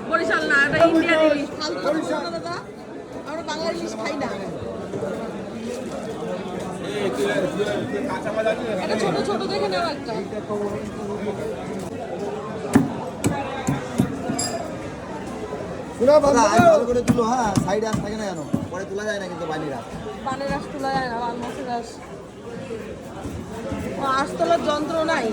বরিশাল না, এটা ইন্ডিয়ান ইলিশ। দাদা আমরা বাংলা ইলিশ খাই না। এটা ছোট ছোট দেখে নাও একটা। ভালো করে তুলো, হ্যাঁ সাইডে আস থাকে না কেন, পরে তোলা যায় না কিন্তু বানিরা বানের আঁশ তোলা যায় না, মাছের আঁশ। আঁশ তোলার যন্ত্র নাই।